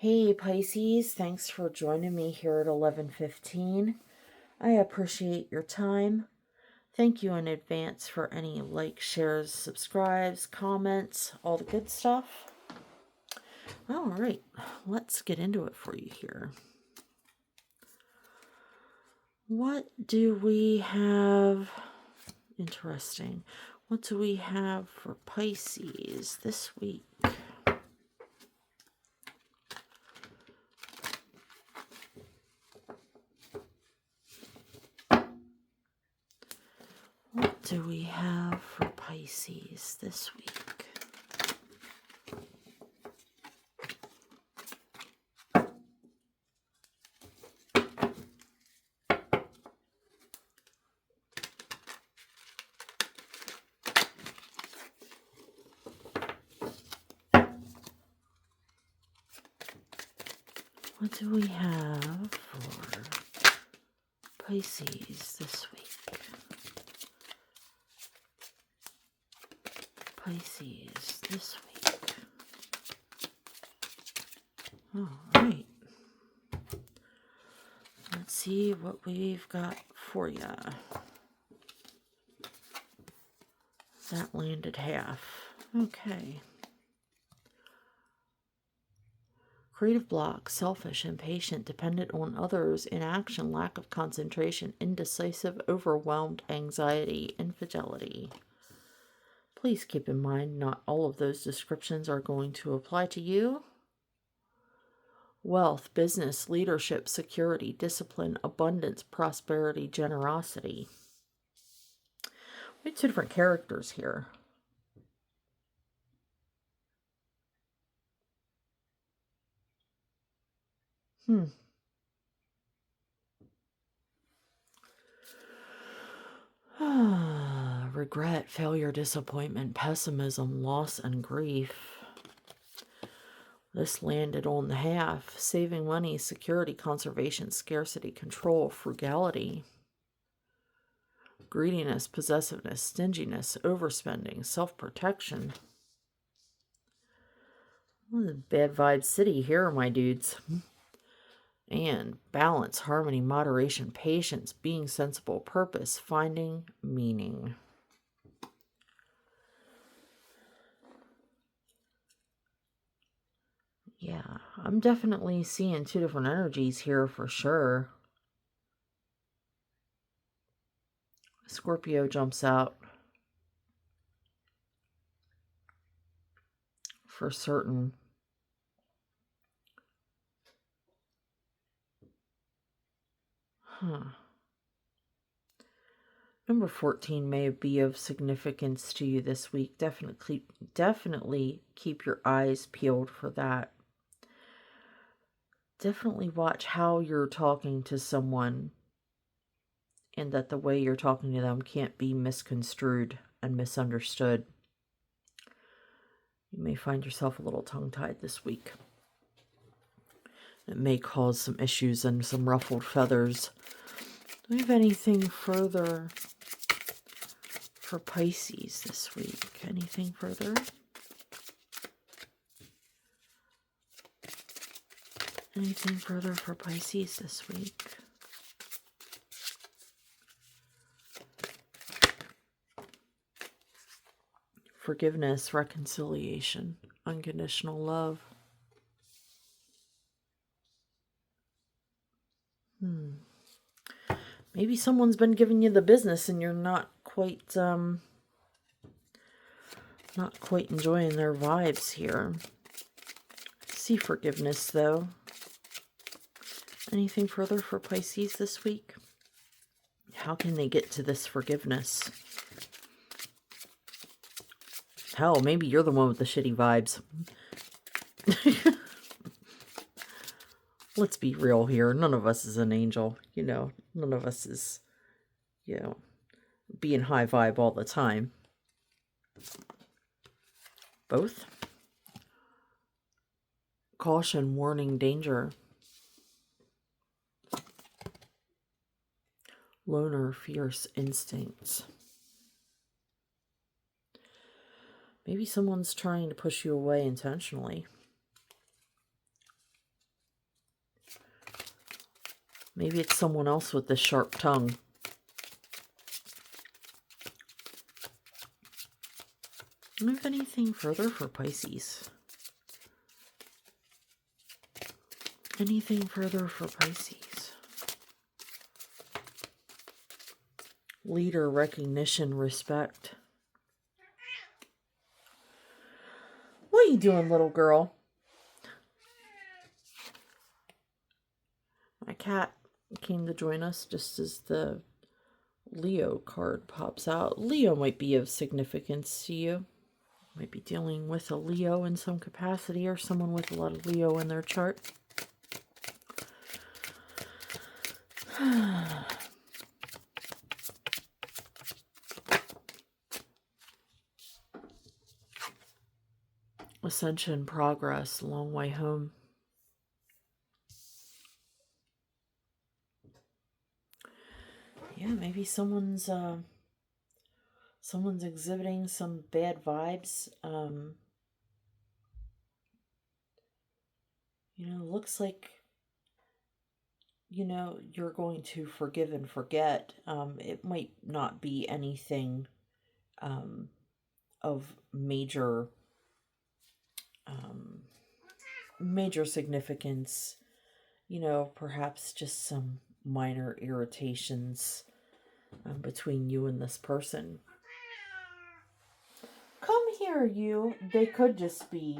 Hey Pisces, thanks for joining me here at 11:15. I appreciate your time. Thank you in advance for any likes, shares, subscribes, comments, all the good stuff. All right, let's get into it for you here. What do we have? Interesting. What do we have for Pisces this week? What do we have for Pisces this week? What do we have for Pisces this week? Pisces this week. All right. Let's see what we've got for you. That landed half. Okay. Creative block, selfish, impatient, dependent on others, inaction, lack of concentration, indecisive, overwhelmed, anxiety, infidelity. Please keep in mind not all of those descriptions are going to apply to you. Wealth, business, leadership, security, discipline, abundance, prosperity, generosity. We have two different characters here. Regret, failure, disappointment, pessimism, loss, and grief. This landed on the half. Saving money, security, conservation, scarcity, control, frugality. Greediness, possessiveness, stinginess, overspending, self-protection. Bad vibe city here, my dudes. And balance, harmony, moderation, patience, being sensible, purpose, finding meaning. Yeah, I'm definitely seeing two different energies here for sure. Scorpio jumps out for certain. Number 14 may be of significance to you this week. Definitely keep your eyes peeled for that. Definitely watch how you're talking to someone, and that the way you're talking to them can't be misconstrued and misunderstood. You may find yourself a little tongue-tied this week. It may cause some issues and some ruffled feathers. Do we have anything further for Pisces this week? Anything further? Anything further for Pisces this week? Forgiveness, reconciliation, unconditional love. Maybe someone's been giving you the business and you're not quite enjoying their vibes here. See forgiveness though. Anything further for Pisces this week? How can they get to this forgiveness? Hell, maybe you're the one with the shitty vibes. Let's be real here. None of us is an angel. None of us is, being high vibe all the time. Both. Caution, warning, danger. Loner, fierce instincts. Maybe someone's trying to push you away intentionally. Maybe it's someone else with the sharp tongue. Do you have anything further for Pisces? Anything further for Pisces? Leader, recognition, respect. What are you doing, little girl? My cat came to join us just as the Leo card pops out. Leo might be of significance to you. Might be dealing with a Leo in some capacity, or someone with a lot of Leo in their chart. Ascension, progress, long way home. Yeah, maybe someone's exhibiting some bad vibes. Looks like, you're going to forgive and forget. It might not be anything of major significance. Perhaps just some minor irritations between you and this person. Come here, you. They could just be,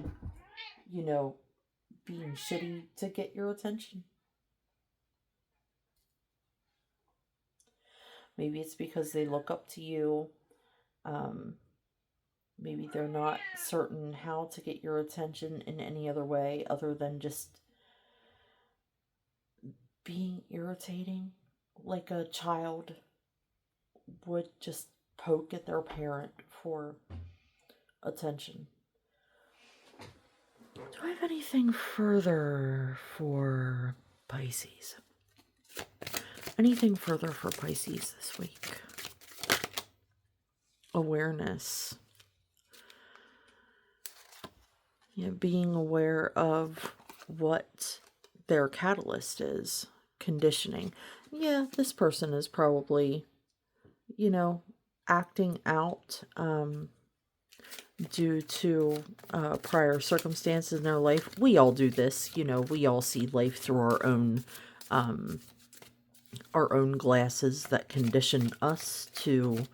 being shitty to get your attention. Maybe it's because they look up to you. Maybe they're not certain how to get your attention in any other way other than just being irritating, like a child would just poke at their parent for attention. Do I have anything further for Pisces? Anything further for Pisces this week? Awareness. Being aware of what their catalyst is. Conditioning. Yeah, this person is probably, acting out due to prior circumstances in their life. We all do this. We all see life through our own glasses that condition us to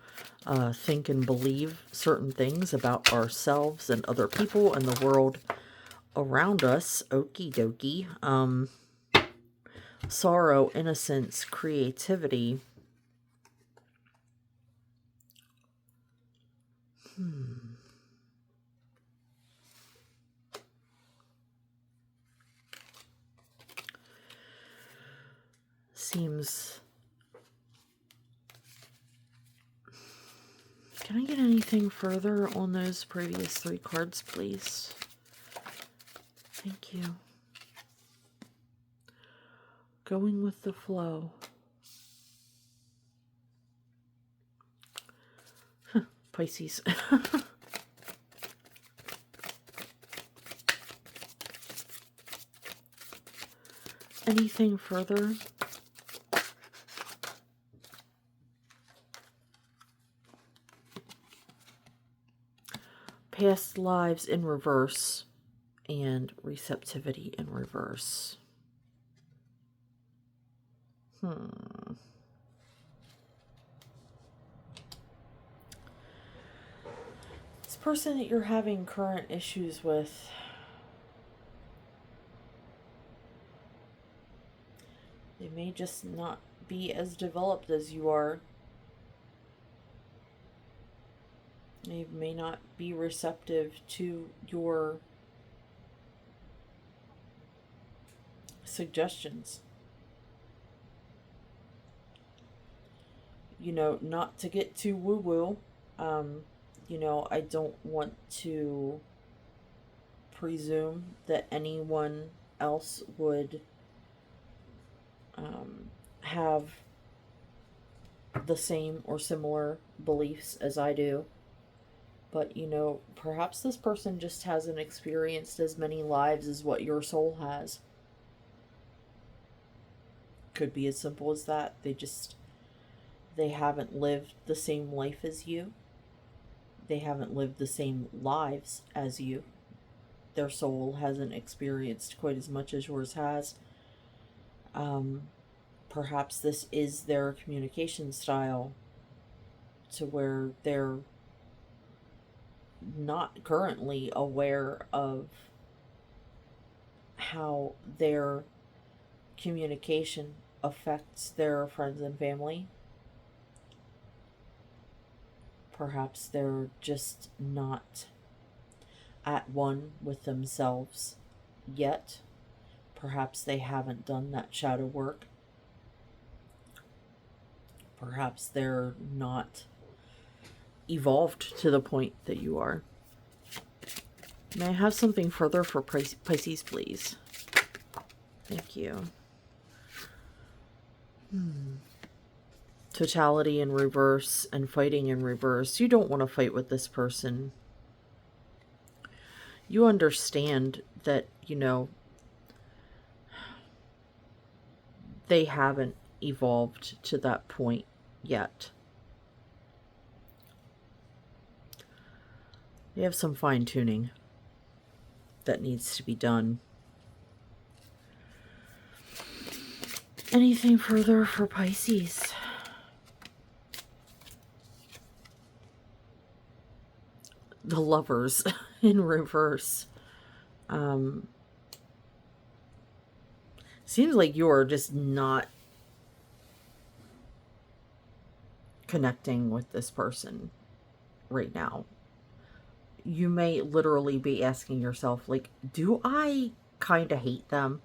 think and believe certain things about ourselves and other people and the world around us. Okie dokie. Sorrow, innocence, creativity. Seems... Can I get anything further on those previous 3 cards, please? Thank you. Going with the flow. Pisces. Anything further? Past lives in reverse and receptivity in reverse. This person that you're having current issues with, they may just not be as developed as you are. They may not be receptive to your suggestions. Not to get too woo-woo. I don't want to presume that anyone else would have the same or similar beliefs as I do. But, perhaps this person just hasn't experienced as many lives as what your soul has. Could be as simple as that. They haven't lived the same life as you. They haven't lived the same lives as you. Their soul hasn't experienced quite as much as yours has. Um, Perhaps this is their communication style, to where they're not currently aware of how their communication affects their friends and family. Perhaps they're just not at one with themselves yet. Perhaps they haven't done that shadow work. Perhaps they're not evolved to the point that you are. May I have something further for Pisces, please? Thank you. Totality in reverse and fighting in reverse. You don't want to fight with this person. You understand that, they haven't evolved to that point yet. They have some fine-tuning that needs to be done. Anything further for Pisces? The Lovers in reverse. Seems like you're just not connecting with this person right now. You may literally be asking yourself, like, do I kind of hate them?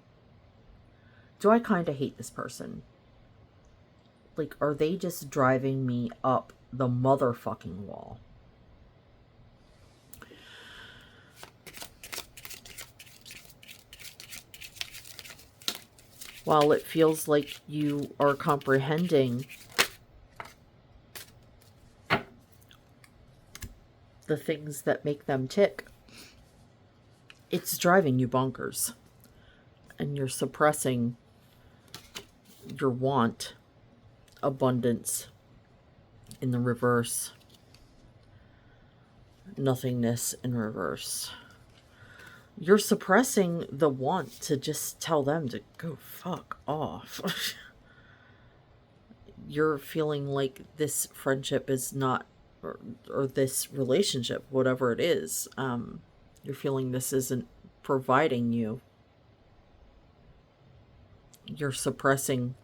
Do I kind of hate this person? Like, are they just driving me up the motherfucking wall? While it feels like you are comprehending the things that make them tick, it's driving you bonkers. And you're suppressing your want, abundance in the reverse, nothingness in reverse. You're suppressing the want to just tell them to go fuck off. You're feeling like this friendship is not, or this relationship, whatever it is, you're feeling this isn't providing you. You're suppressing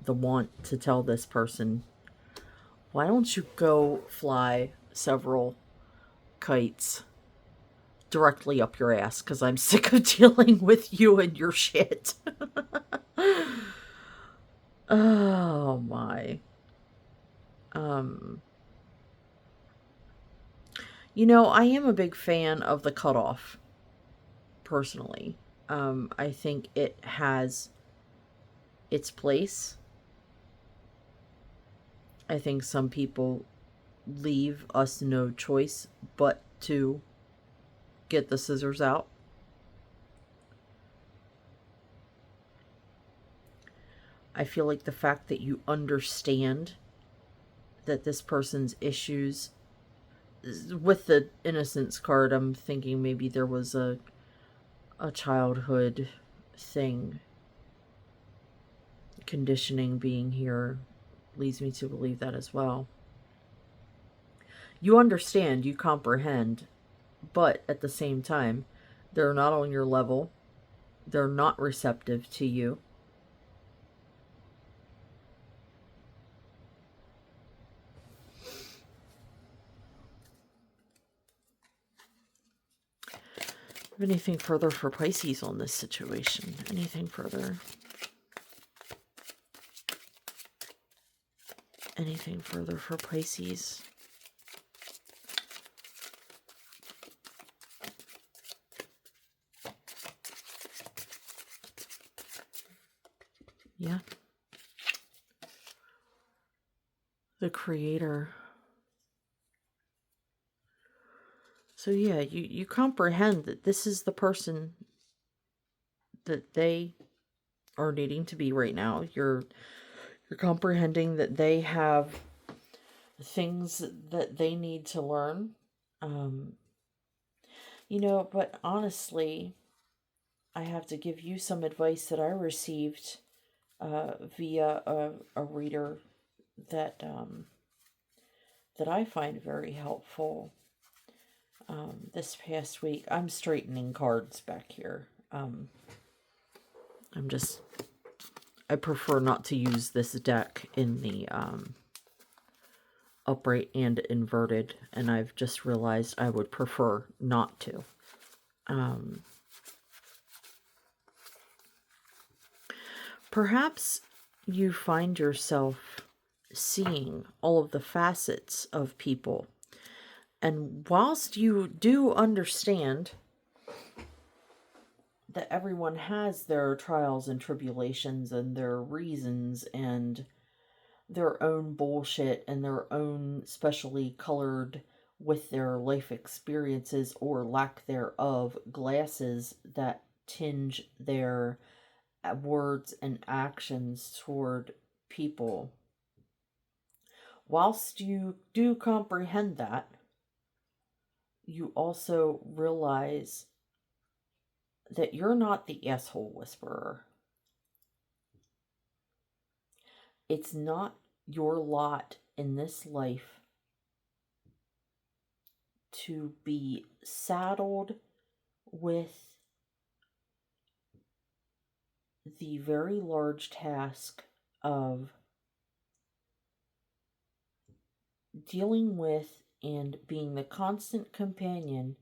the want to tell this person, why don't you go fly several kites directly up your ass, because I'm sick of dealing with you and your shit. Oh my. I am a big fan of the cutoff, personally. I think it has its place. I think some people leave us no choice but to get the scissors out. I feel like the fact that you understand that this person's issues, with the innocence card, I'm thinking maybe there was a childhood thing. Conditioning being here leads me to believe that as well. You understand, you comprehend, but at the same time, they're not on your level. They're not receptive to you. Anything further for Pisces on this situation? Anything further? Anything further for Pisces? Yeah. The Creator. So yeah, you comprehend that this is the person that they are needing to be right now. You're comprehending that they have things that they need to learn. But honestly, I have to give you some advice that I received via a reader that that I find very helpful this past week. I'm straightening cards back here. I prefer not to use this deck in the upright and inverted, and I've just realized I would prefer not to. Perhaps you find yourself seeing all of the facets of people. And whilst you do understand that everyone has their trials and tribulations and their reasons and their own bullshit and their own specially colored with their life experiences or lack thereof glasses that tinge their words and actions toward people. Whilst you do comprehend that, you also realize that you're not the asshole whisperer. It's not your lot in this life to be saddled with the very large task of dealing with and being the constant companion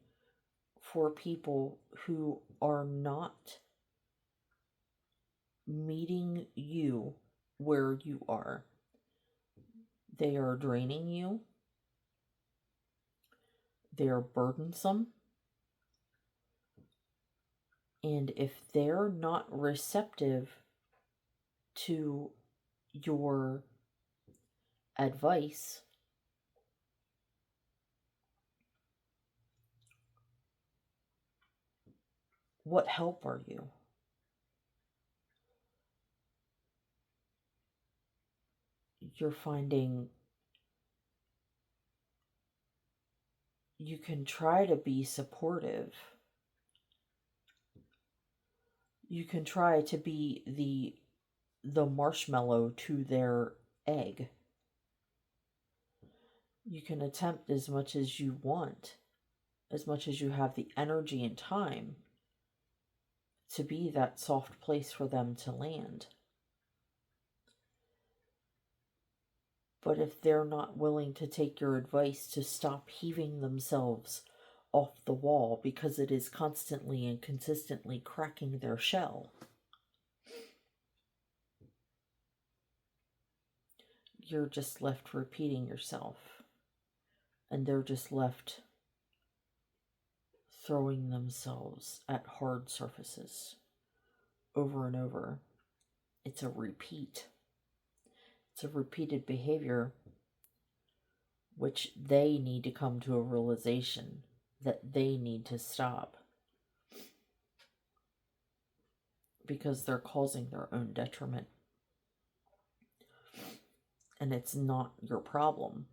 for people who are not meeting you where you are. They are draining you. They are burdensome. And if they're not receptive to your advice, what help are you? You're finding you can try to be supportive. You can try to be the marshmallow to their egg. You can attempt as much as you want, as much as you have the energy and time to be that soft place for them to land. But if they're not willing to take your advice to stop heaving themselves off the wall because it is constantly and consistently cracking their shell, you're just left repeating yourself. And they're just left throwing themselves at hard surfaces over and over. It's a repeat. It's a repeated behavior which they need to come to a realization that they need to stop because they're causing their own detriment. And it's not your problem.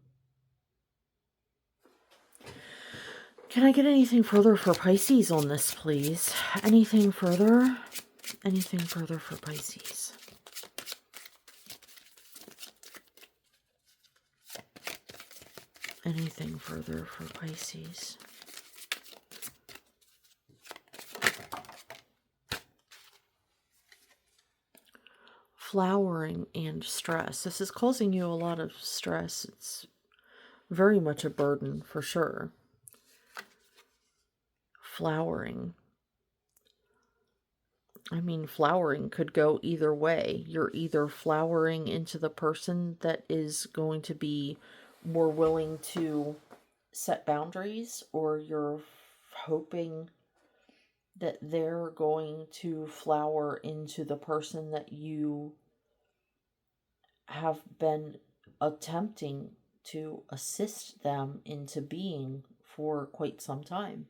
Can I get anything further for Pisces on this, please? Anything further? Anything further for Pisces? Anything further for Pisces? Flowering and stress. This is causing you a lot of stress. It's very much a burden for sure. Flowering. I mean, flowering could go either way. You're either flowering into the person that is going to be more willing to set boundaries, or you're hoping that they're going to flower into the person that you have been attempting to assist them into being for quite some time.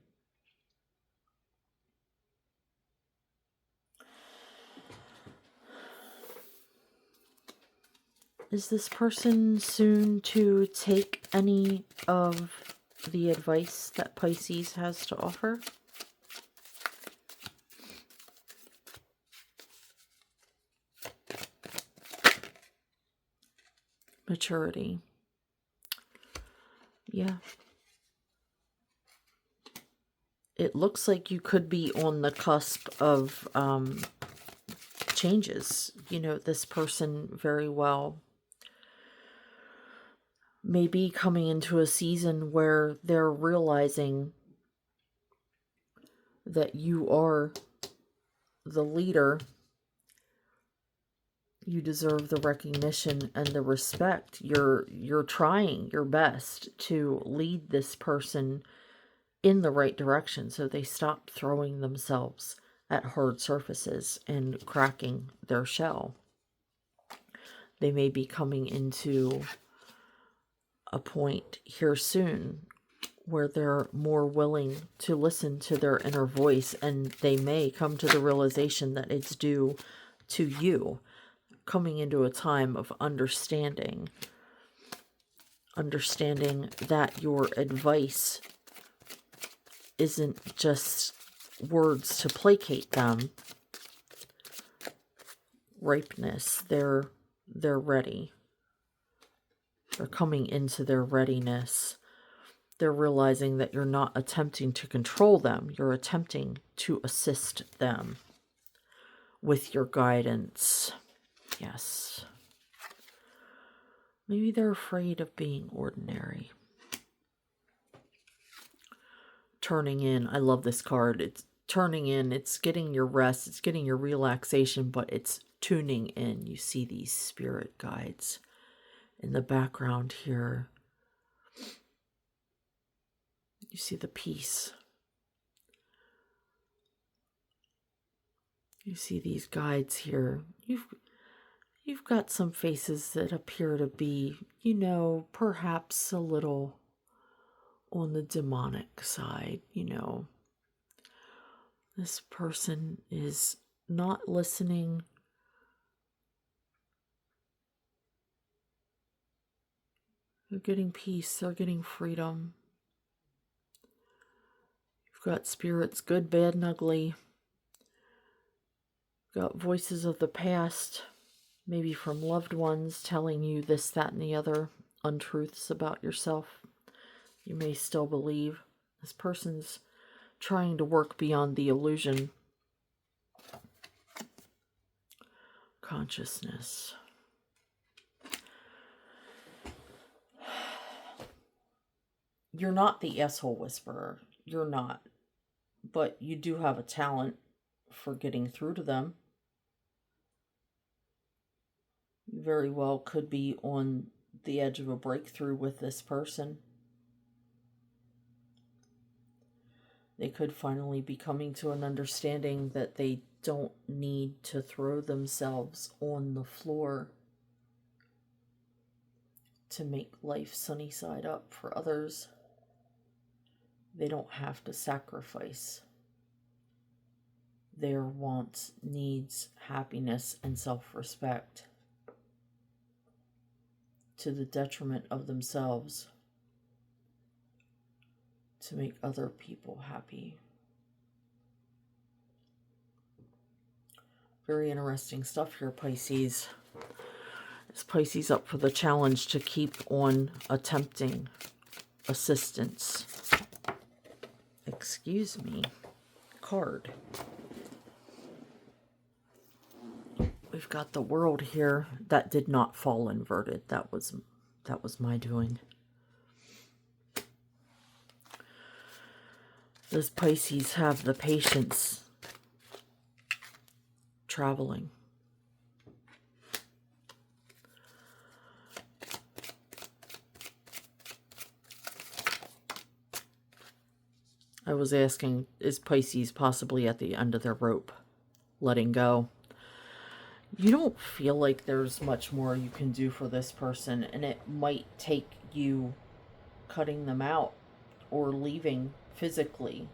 Is this person soon to take any of the advice that Pisces has to offer? Maturity. Yeah. It looks like you could be on the cusp of changes. You know, this person very well may be coming into a season where they're realizing that you are the leader. You deserve the recognition and the respect. You're trying your best to lead this person in the right direction so they stop throwing themselves at hard surfaces and cracking their shell. They may be coming into a point here soon where they're more willing to listen to their inner voice, and they may come to the realization that it's due to you, coming into a time of understanding that your advice isn't just words to placate them. Ripeness, they're ready. They're coming into their readiness. They're realizing that you're not attempting to control them. You're attempting to assist them with your guidance. Yes. Maybe they're afraid of being ordinary. Turning in. I love this card. It's turning in. It's getting your rest. It's getting your relaxation, but it's tuning in. You see these spirit guides in the background here. You see the peace. You see these guides here. You've got some faces that appear to be, you know, perhaps a little on the demonic side, you know. This person is not listening. They're getting peace. They're getting freedom. You've got spirits, good, bad, and ugly. You've got voices of the past, maybe from loved ones, telling you this, that, and the other untruths about yourself. You may still believe. This person's trying to work beyond the illusion. Consciousness. You're not the asshole whisperer. You're not. But you do have a talent for getting through to them. You very well could be on the edge of a breakthrough with this person. They could finally be coming to an understanding that they don't need to throw themselves on the floor to make life sunny side up for others. They don't have to sacrifice their wants, needs, happiness, and self-respect to the detriment of themselves to make other people happy. Very interesting stuff here, Pisces. Is Pisces up for the challenge to keep on attempting assistance? Excuse me. Card. We've got the World here. That did not fall inverted. That was my doing. Does Pisces have the patience traveling? I was asking, is Pisces possibly at the end of their rope, letting go? You don't feel like there's much more you can do for this person, and it might take you cutting them out or leaving physically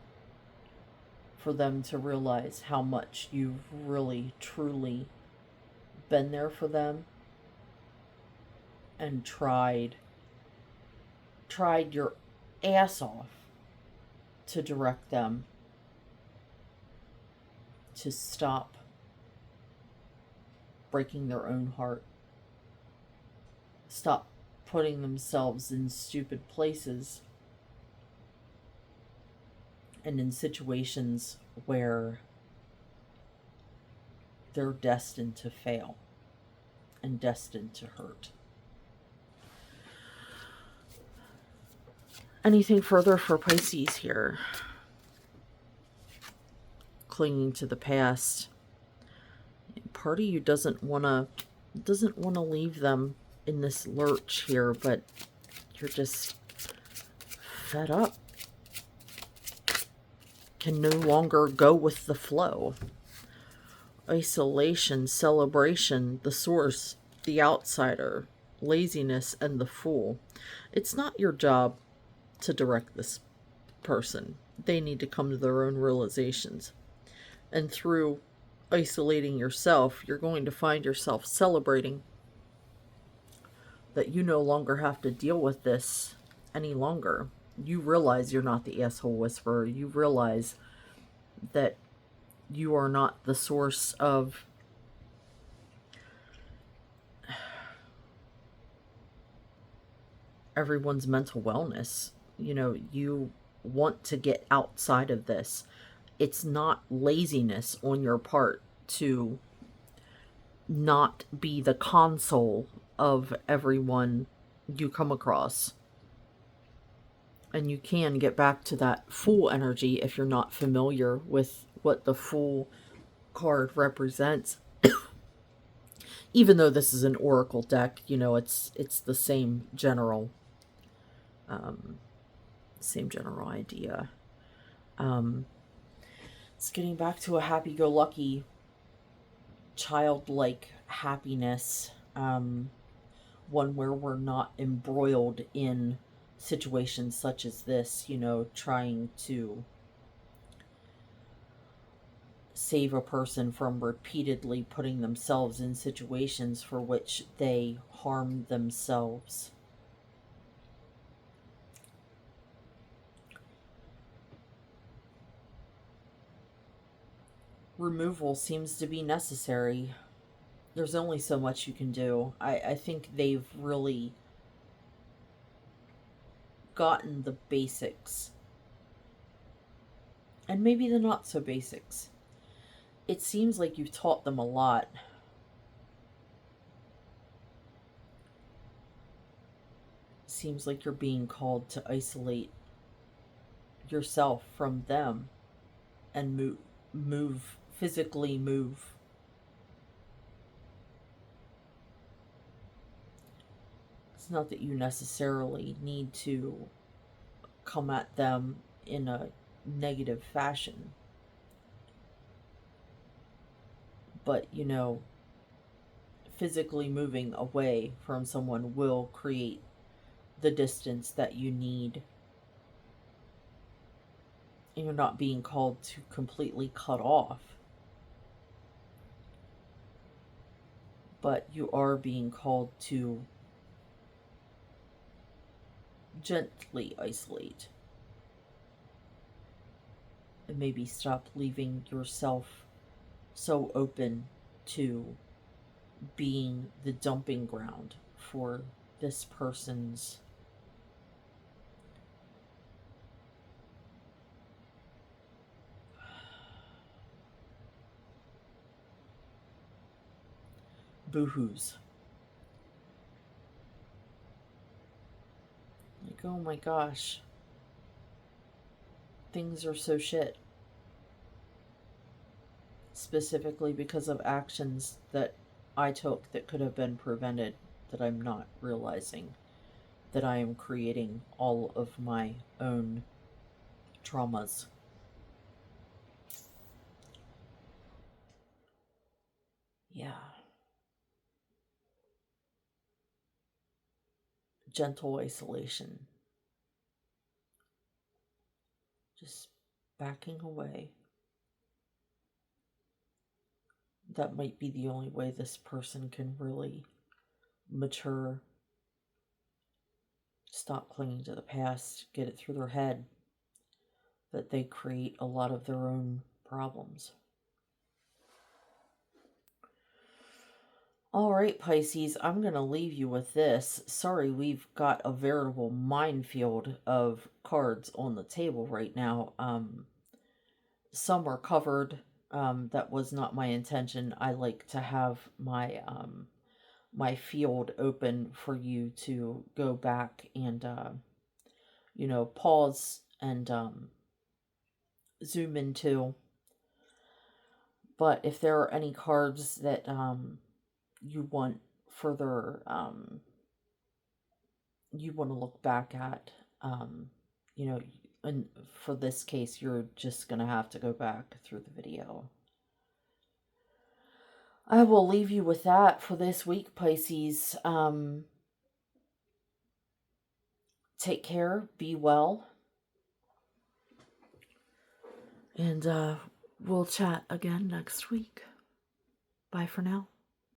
for them to realize how much you've really, truly been there for them and tried your ass off to direct them to stop breaking their own heart, stop putting themselves in stupid places and in situations where they're destined to fail and destined to hurt. Anything further for Pisces here? Clinging to the past. Part of you doesn't want to leave them in this lurch here, but you're just fed up. Can no longer go with the flow. Isolation, celebration, the source, the outsider, laziness, and the fool. It's not your job to direct this person. They need to come to their own realizations. And through isolating yourself, you're going to find yourself celebrating that you no longer have to deal with this any longer. You realize you're not the asshole whisperer. You realize that you are not the source of everyone's mental wellness. You know, you want to get outside of this. It's not laziness on your part to not be the console of everyone you come across. And you can get back to that Fool energy if you're not familiar with what the Fool card represents. Even though this is an oracle deck, you know, it's the same general idea. It's getting back to a happy-go-lucky, childlike happiness, one where we're not embroiled in situations such as this, you know, trying to save a person from repeatedly putting themselves in situations for which they harm themselves. Removal seems to be necessary. There's only so much you can do. I think they've really gotten the basics. And maybe the not so basics. It seems like you've taught them a lot. Seems like you're being called to isolate yourself from them and physically move. It's not that you necessarily need to come at them in a negative fashion. But, you know, physically moving away from someone will create the distance that you need. And you're not being called to completely cut off. But you are being called to gently isolate. And maybe stop leaving yourself so open to being the dumping ground for this person's boohoos. Like, oh my gosh, things are so shit. Specifically because of actions that I took that could have been prevented, that I'm not realizing, that I am creating all of my own traumas. Yeah. Gentle isolation. Just backing away. That might be the only way this person can really mature stop clinging to the past, get it through their head that they create a lot of their own problems. All right, Pisces, I'm going to leave you with this. Sorry, we've got a veritable minefield of cards on the table right now. Some are covered. That was not my intention. I like to have my my field open for you to go back and pause and zoom into. But if there are any cards that you want further, you want to look back at, and for this case, you're just going to have to go back through the video. I will leave you with that for this week, Pisces. Take care, be well, and we'll chat again next week. Bye for now.